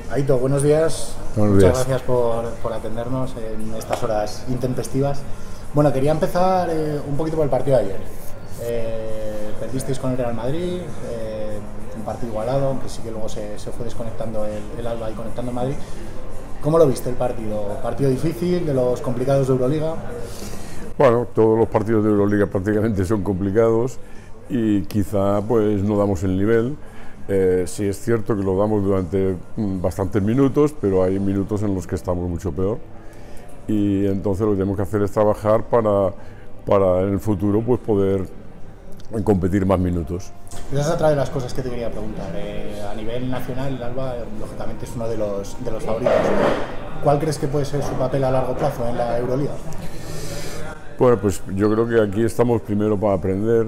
Aito, buenos días. Buenos Muchas días. gracias por atendernos en estas horas intempestivas. Bueno, quería empezar un poquito por el partido de ayer. Perdisteis con el Real Madrid, un partido igualado, aunque sí que luego se fue desconectando el Alba y conectando el Madrid. ¿Cómo lo viste el partido? ¿Partido difícil, de los complicados de Euroliga? Bueno, todos los partidos de Euroliga prácticamente son complicados y quizá pues no damos el nivel. Sí es cierto que lo damos durante bastantes minutos, pero hay minutos en los que estamos mucho peor. Y entonces lo que tenemos que hacer es trabajar para en el futuro pues poder competir más minutos. Esa es otra de las cosas que te quería preguntar. A nivel nacional, el Alba, lógicamente, es uno de los favoritos. ¿Cuál crees que puede ser su papel a largo plazo en la Euroliga? Bueno, pues yo creo que aquí estamos primero para aprender,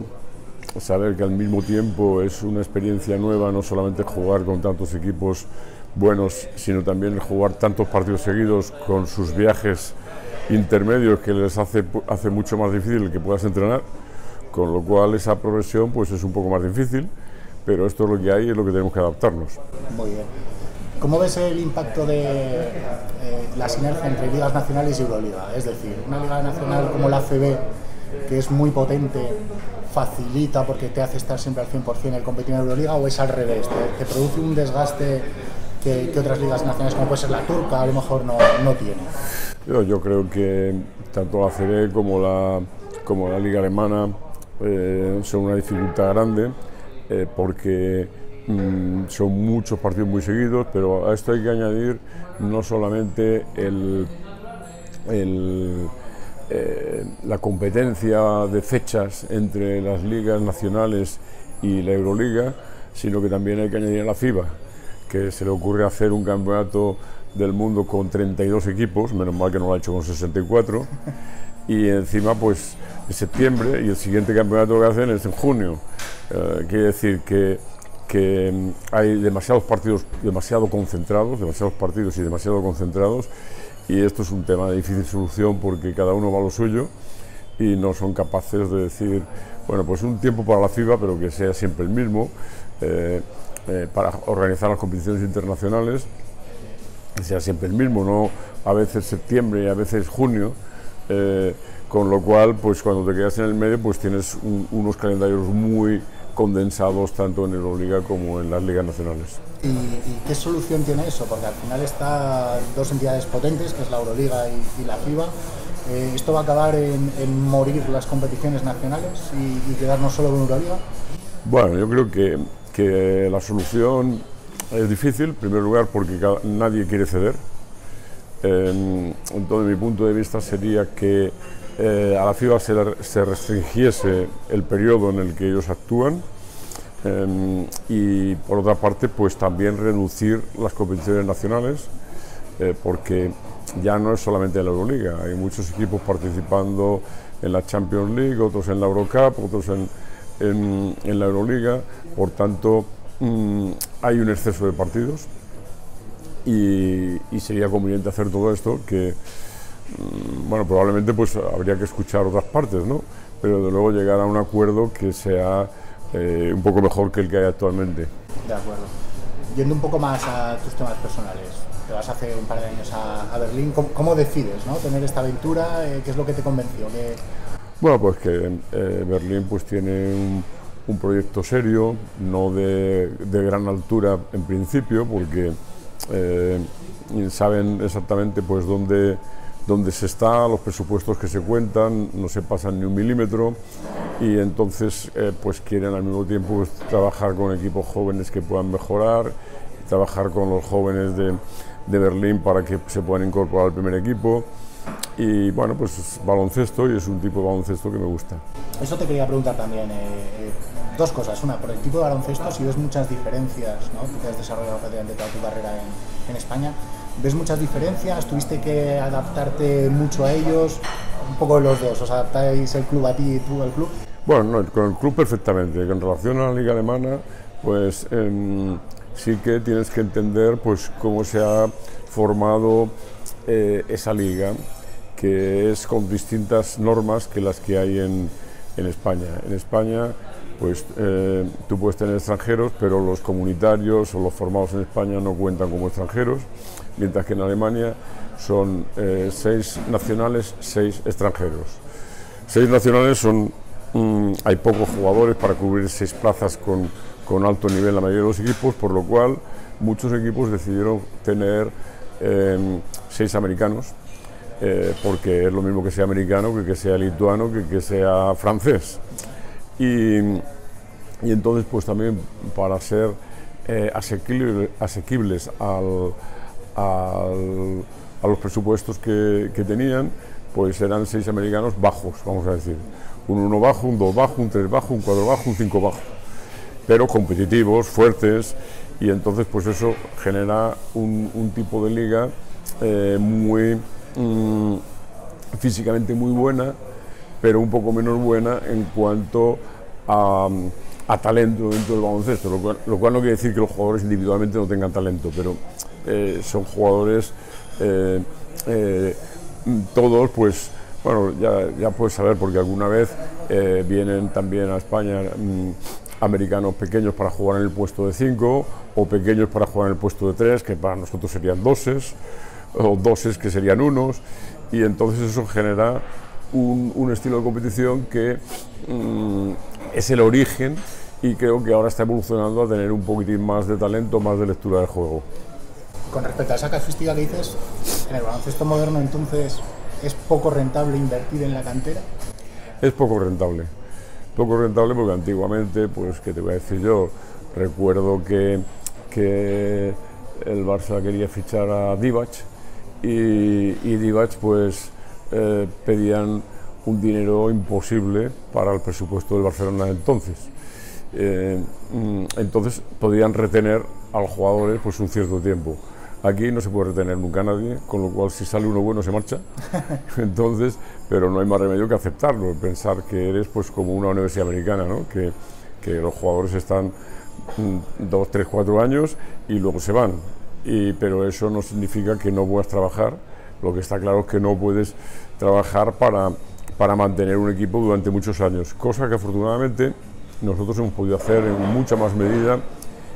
saber que al mismo tiempo es una experiencia nueva, no solamente jugar con tantos equipos buenos, sino también jugar tantos partidos seguidos con sus viajes intermedios que les hace mucho más difícil el que puedas entrenar, con lo cual esa progresión pues es un poco más difícil, pero esto es lo que hay y es lo que tenemos que adaptarnos. Muy bien. ¿Cómo ves el impacto de la sinergia entre ligas nacionales y Euroliga? Es decir, una liga nacional como la ACB, que es muy potente, facilita porque te hace estar siempre al 100% el competir en Euroliga, o es al revés, te produce un desgaste que otras ligas nacionales, como puede ser la turca, a lo mejor no tiene? Yo creo que tanto la ACB como la liga alemana son una dificultad grande porque son muchos partidos muy seguidos, pero a esto hay que añadir no solamente la competencia de fechas entre las ligas nacionales y la Euroliga, sino que también hay que añadir a la FIBA, que se le ocurre hacer un campeonato del mundo con 32 equipos, menos mal que no lo ha hecho con 64, y encima pues en septiembre, y el siguiente campeonato que hacen es en junio. Quiere decir que hay demasiados partidos, demasiados partidos y demasiado concentrados, y esto es un tema de difícil solución porque cada uno va a lo suyo y no son capaces de decir, bueno, pues un tiempo para la FIBA, pero que sea siempre el mismo, para organizar las competiciones internacionales, que sea siempre el mismo, no a veces septiembre y a veces junio, con lo cual, pues cuando te quedas en el medio, pues tienes unos calendarios muy condensados tanto en Euroliga como en las ligas nacionales. ¿Y qué solución tiene eso? Porque al final están dos entidades potentes, que es la Euroliga y la FIBA. ¿Esto va a acabar en morir las competiciones nacionales y quedarnos solo con Euroliga? Bueno, yo creo que la solución es difícil, en primer lugar porque nadie quiere ceder. Entonces, mi punto de vista sería que a la FIBA se restringiese el periodo en el que ellos actúan, y por otra parte pues también reducir las competiciones nacionales, porque ya no es solamente la Euroliga, hay muchos equipos participando en la Champions League, otros en la Eurocup, otros en la Euroliga, por tanto hay un exceso de partidos y sería conveniente hacer todo esto que bueno, probablemente pues habría que escuchar otras partes, ¿no? Pero de luego llegar a un acuerdo que sea un poco mejor que el que hay actualmente. De acuerdo. Yendo un poco más a tus temas personales, te vas hace un par de años a Berlín. ¿Cómo decides, ¿no?, tener esta aventura? ¿Qué es lo que te convenció? Bueno, pues que Berlín pues tiene un proyecto serio, no de gran altura en principio, porque saben exactamente pues dónde se está, los presupuestos que se cuentan, no se pasan ni un milímetro, y entonces pues quieren al mismo tiempo pues, trabajar con equipos jóvenes que puedan mejorar, trabajar con los jóvenes de Berlín para que se puedan incorporar al primer equipo, y bueno, pues es baloncesto y es un tipo de baloncesto que me gusta. Eso te quería preguntar también, dos cosas. Una, por el tipo de baloncesto, si ves muchas diferencias, ¿no?, tú que has desarrollado prácticamente toda tu carrera en España, ¿ves muchas diferencias? ¿Tuviste que adaptarte mucho a ellos? Un poco de los dos, ¿os adaptáis el club a ti y tú al club? Bueno, no, con el club perfectamente. En relación a la liga alemana, pues sí que tienes que entender pues cómo se ha formado esa liga, que es con distintas normas que las que hay en España. En España pues tú puedes tener extranjeros, pero los comunitarios o los formados en España no cuentan como extranjeros, mientras que en Alemania son 6 nacionales, 6 extranjeros. 6 nacionales son, hay pocos jugadores para cubrir 6 plazas con alto nivel en la mayoría de los equipos, por lo cual muchos equipos decidieron tener 6 americanos, porque es lo mismo que sea americano que sea lituano, que sea francés. Y entonces, pues también para ser asequibles a los presupuestos que tenían, pues eran 6 americanos bajos, vamos a decir. Un 1 bajo, un 2 bajo, un 3 bajo, un 4 bajo, un 5 bajo. Pero competitivos, fuertes, y entonces pues eso genera un tipo de liga físicamente muy buena, pero un poco menos buena en cuanto a talento dentro del baloncesto, lo cual no quiere decir que los jugadores individualmente no tengan talento, pero son jugadores todos, pues bueno, ya puedes saber, porque alguna vez vienen también a España americanos pequeños para jugar en el puesto de 5 o pequeños para jugar en el puesto de 3, que para nosotros serían doses, o doses que serían unos, y entonces eso genera un estilo de competición que es el origen, y creo que ahora está evolucionando a tener un poquitín más de talento, más de lectura del juego. Con respecto a esa casuística que dices, en el baloncesto moderno entonces es poco rentable invertir en la cantera. Es poco rentable porque antiguamente, pues qué te voy a decir yo, recuerdo que el Barça quería fichar a Divac y Divac pues pedían un dinero imposible para el presupuesto del Barcelona de entonces. Entonces podían retener a los jugadores pues un cierto tiempo. Aquí no se puede retener nunca a nadie, con lo cual si sale uno bueno se marcha. Entonces, pero no hay más remedio que aceptarlo, pensar que eres pues como una universidad americana, ¿no? Que los jugadores están 2, 3, 4 años y luego se van. Pero eso no significa que no puedas trabajar. Lo que está claro es que no puedes trabajar para mantener un equipo durante muchos años, cosa que afortunadamente nosotros hemos podido hacer en mucha más medida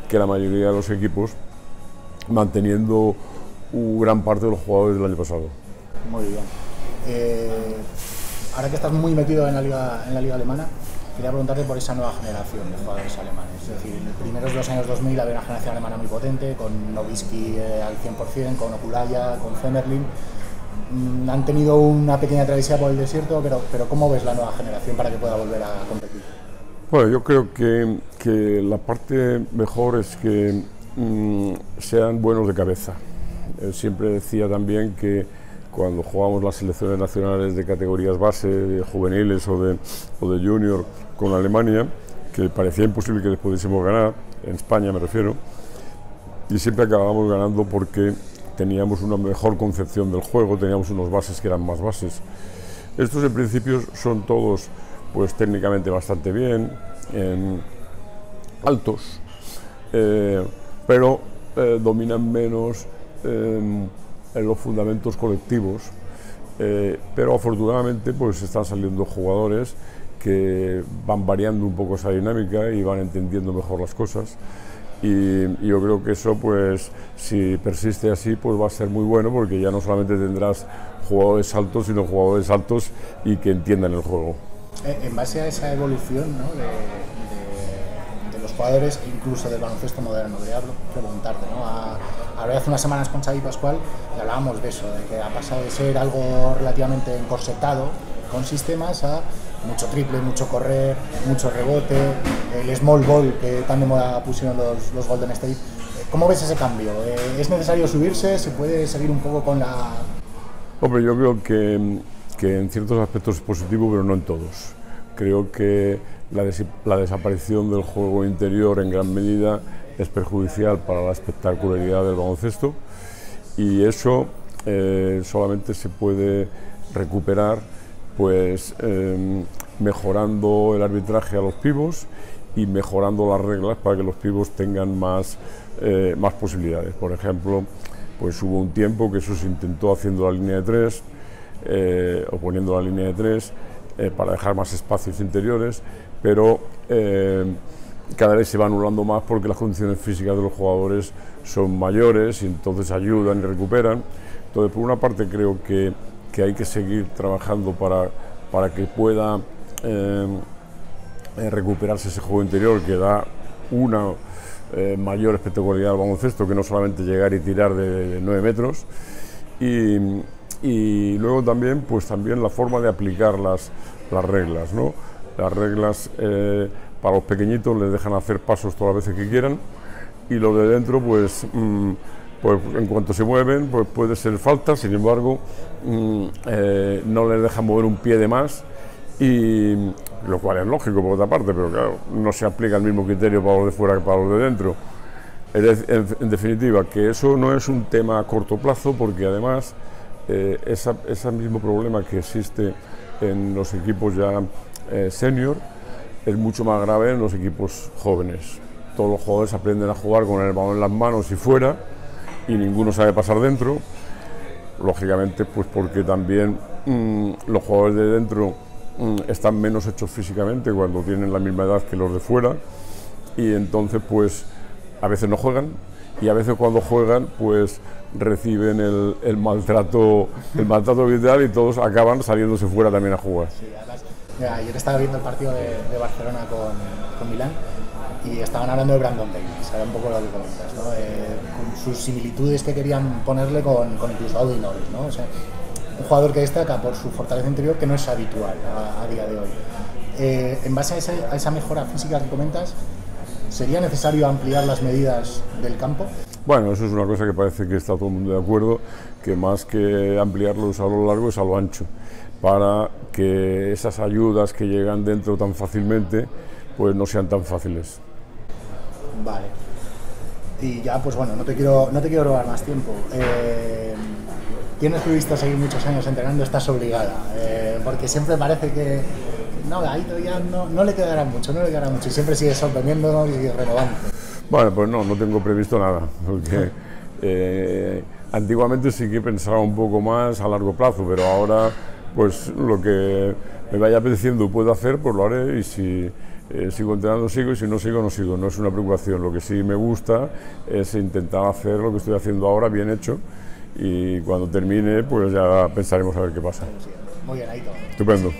que la mayoría de los equipos, manteniendo gran parte de los jugadores del año pasado. Muy bien. Ahora que estás muy metido en la liga alemana, quería preguntarte por esa nueva generación de jugadores alemanes. Es decir, en los primeros de los años 2000 había una generación alemana muy potente, con Nowitzki al 100%, con Okulaya, con Femerling. Han tenido una pequeña travesía por el desierto, pero ¿cómo ves la nueva generación para que pueda volver a competir? Bueno, yo creo que la parte mejor es que sean buenos de cabeza. Siempre decía también que cuando jugábamos las selecciones nacionales de categorías base, de juveniles o de junior con Alemania, que parecía imposible que les pudiésemos ganar, en España me refiero, y siempre acabábamos ganando porque teníamos una mejor concepción del juego, teníamos unos bases que eran más bases. Estos en principio son todos pues técnicamente bastante bien, altos, pero dominan menos en los fundamentos colectivos, pero afortunadamente pues están saliendo jugadores que van variando un poco esa dinámica y van entendiendo mejor las cosas, y yo creo que eso pues si persiste así pues va a ser muy bueno, porque ya no solamente tendrás jugadores altos, sino jugadores altos y que entiendan el juego. En base a esa evolución, ¿no? de los jugadores, incluso del baloncesto moderno, quería preguntarte, ¿no? Hablé hace unas semanas con Xavi Pascual y hablábamos de eso, de que ha pasado de ser algo relativamente encorsetado con sistemas a mucho triple, mucho correr, mucho rebote, el small ball que tan de moda pusieron los Golden State. ¿Cómo ves ese cambio? ¿Es necesario subirse? ¿Se puede seguir un poco con la...? Hombre, yo creo que en ciertos aspectos es positivo, pero no en todos. Creo que la desaparición del juego interior en gran medida es perjudicial para la espectacularidad del baloncesto, y eso solamente se puede recuperar pues mejorando el arbitraje a los pivos y mejorando las reglas para que los pivos tengan más posibilidades. Por ejemplo, pues hubo un tiempo que eso se intentó haciendo la línea de 3, o poniendo la línea de 3, para dejar más espacios interiores, pero cada vez se va anulando más porque las condiciones físicas de los jugadores son mayores y entonces ayudan y recuperan. Entonces, por una parte creo que hay que seguir trabajando para que pueda recuperarse ese juego interior que da una mayor espectacularidad al baloncesto, que no solamente llegar y tirar de 9 metros. Y luego también, pues también la forma de aplicar las reglas, ¿no? Las reglas para los pequeñitos les dejan hacer pasos todas las veces que quieran, y los de dentro, pues en cuanto se mueven, pues puede ser falta. Sin embargo, no les dejan mover un pie de más, y lo cual es lógico por otra parte, pero claro, no se aplica el mismo criterio para los de fuera que para los de dentro. En definitiva, que eso no es un tema a corto plazo, porque además ese mismo problema que existe en los equipos ya senior es mucho más grave en los equipos jóvenes. Todos los jugadores aprenden a jugar con el balón en las manos y fuera, y ninguno sabe pasar dentro, lógicamente pues porque también los jugadores de dentro están menos hechos físicamente cuando tienen la misma edad que los de fuera, y entonces pues a veces no juegan, y a veces cuando juegan pues reciben el maltrato vital, y todos acaban saliéndose fuera también a jugar. Sí, además, ayer estaba viendo el partido de Barcelona con Milán, y estaban hablando de Brandon Davis, era un poco lo que comentas, ¿no? Con sus similitudes que querían ponerle con incluso Audi Norris, ¿no? O sea, un jugador que destaca por su fortaleza interior, que no es habitual a día de hoy. En base a esa mejora física que comentas, ¿sería necesario ampliar las medidas del campo? Bueno, eso es una cosa que parece que está todo el mundo de acuerdo, que más que ampliarlos a lo largo es a lo ancho, para que esas ayudas que llegan dentro tan fácilmente pues no sean tan fáciles. Vale. Y ya, pues bueno, no te quiero robar más tiempo. Tienes previsto seguir muchos años entrenando, estás obligada, porque siempre parece que ahí todavía no le quedará mucho, y siempre sigues sorprendiéndonos y renovando. Bueno, pues no tengo previsto nada, porque antiguamente sí que pensaba un poco más a largo plazo, pero ahora pues lo que me vaya apeteciendo puedo hacer, pues lo haré, y si sigo entrenando sigo, y si no sigo no sigo, no es una preocupación. Lo que sí me gusta es intentar hacer lo que estoy haciendo ahora bien hecho, y cuando termine pues ya pensaremos a ver qué pasa. Muy bien, ahí todo. Estupendo.